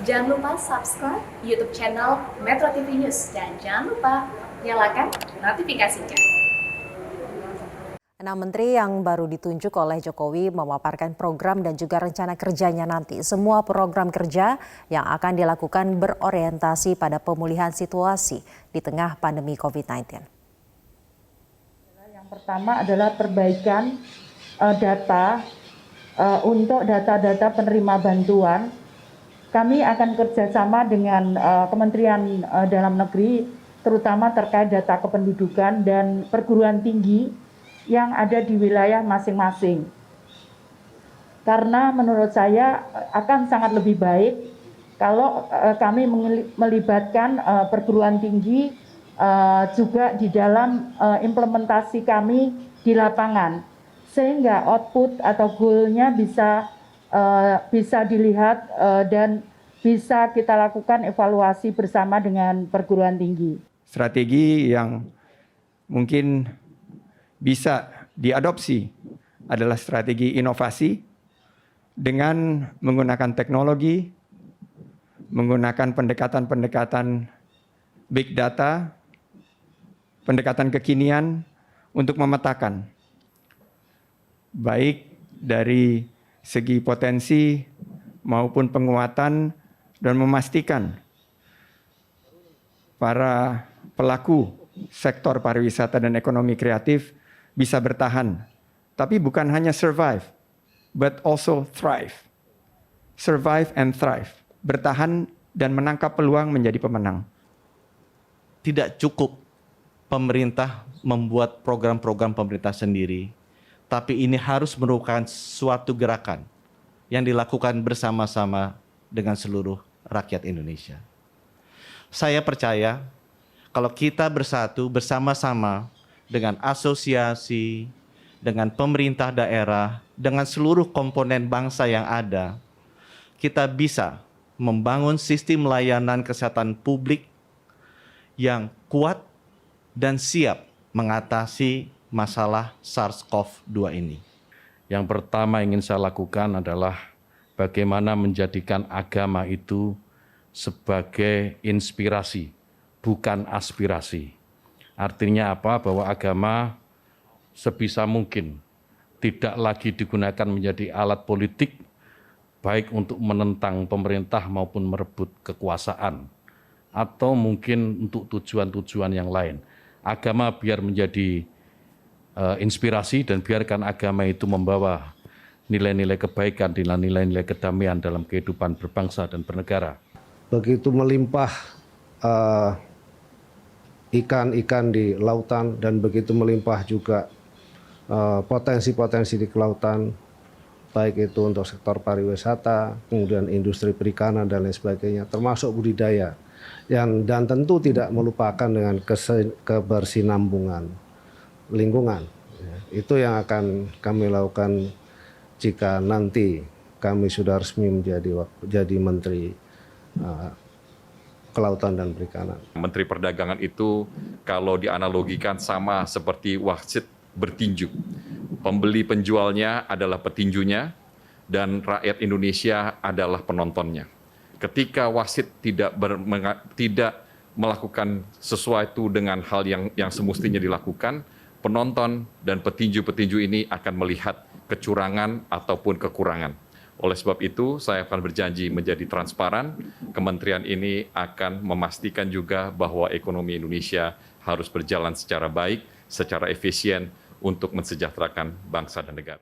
Jangan lupa subscribe YouTube channel Metro TV News dan jangan lupa nyalakan notifikasinya. 6 menteri yang baru ditunjuk oleh Jokowi memaparkan program dan juga rencana kerjanya nanti. Semua program kerja yang akan dilakukan berorientasi pada pemulihan situasi di tengah pandemi COVID-19. Yang pertama adalah perbaikan data untuk data-data penerima bantuan. Kami akan kerjasama dengan Kementerian Dalam Negeri, terutama terkait data kependudukan dan perguruan tinggi yang ada di wilayah masing-masing. Karena menurut saya akan sangat lebih baik kalau kami melibatkan perguruan tinggi juga di dalam implementasi kami di lapangan, sehingga output atau goal-nya bisa dilihat dan bisa kita lakukan evaluasi bersama dengan perguruan tinggi. Strategi yang mungkin bisa diadopsi adalah strategi inovasi dengan menggunakan teknologi, menggunakan pendekatan-pendekatan big data, pendekatan kekinian untuk memetakan baik dari segi potensi maupun penguatan dan memastikan para pelaku sektor pariwisata dan ekonomi kreatif bisa bertahan, tapi bukan hanya survive, but also thrive. Survive and thrive, bertahan dan menangkap peluang menjadi pemenang. Tidak cukup pemerintah membuat program-program pemerintah sendiri, tapi ini harus merupakan suatu gerakan yang dilakukan bersama-sama dengan seluruh rakyat Indonesia. Saya percaya kalau kita bersatu bersama-sama dengan asosiasi, dengan pemerintah daerah, dengan seluruh komponen bangsa yang ada, kita bisa membangun sistem layanan kesehatan publik yang kuat dan siap mengatasi masalah SARS-CoV-2 ini. Yang pertama ingin saya lakukan adalah bagaimana menjadikan agama itu sebagai inspirasi, bukan aspirasi. Artinya apa? Bahwa agama sebisa mungkin tidak lagi digunakan menjadi alat politik, baik untuk menentang pemerintah maupun merebut kekuasaan, atau mungkin untuk tujuan-tujuan yang lain. Agama biar menjadi inspirasi dan biarkan agama itu membawa nilai-nilai kebaikan, nilai-nilai kedamaian dalam kehidupan berbangsa dan bernegara. Begitu melimpah ikan-ikan di lautan dan begitu melimpah juga potensi-potensi di kelautan, baik itu untuk sektor pariwisata, kemudian industri perikanan dan lain sebagainya, termasuk budidaya, dan tentu tidak melupakan dengan kebersinambungan lingkungan. Itu yang akan kami lakukan jika nanti kami sudah resmi menjadi Menteri Kelautan dan Perikanan. Menteri Perdagangan itu kalau dianalogikan sama seperti wasit bertinju. Pembeli penjualnya adalah petinjunya dan rakyat Indonesia adalah penontonnya. Ketika wasit tidak melakukan sesuatu dengan hal yang semestinya dilakukan, penonton dan petinju-petinju ini akan melihat kecurangan ataupun kekurangan. Oleh sebab itu, saya akan berjanji menjadi transparan. Kementerian ini akan memastikan juga bahwa ekonomi Indonesia harus berjalan secara baik, secara efisien untuk mensejahterakan bangsa dan negara.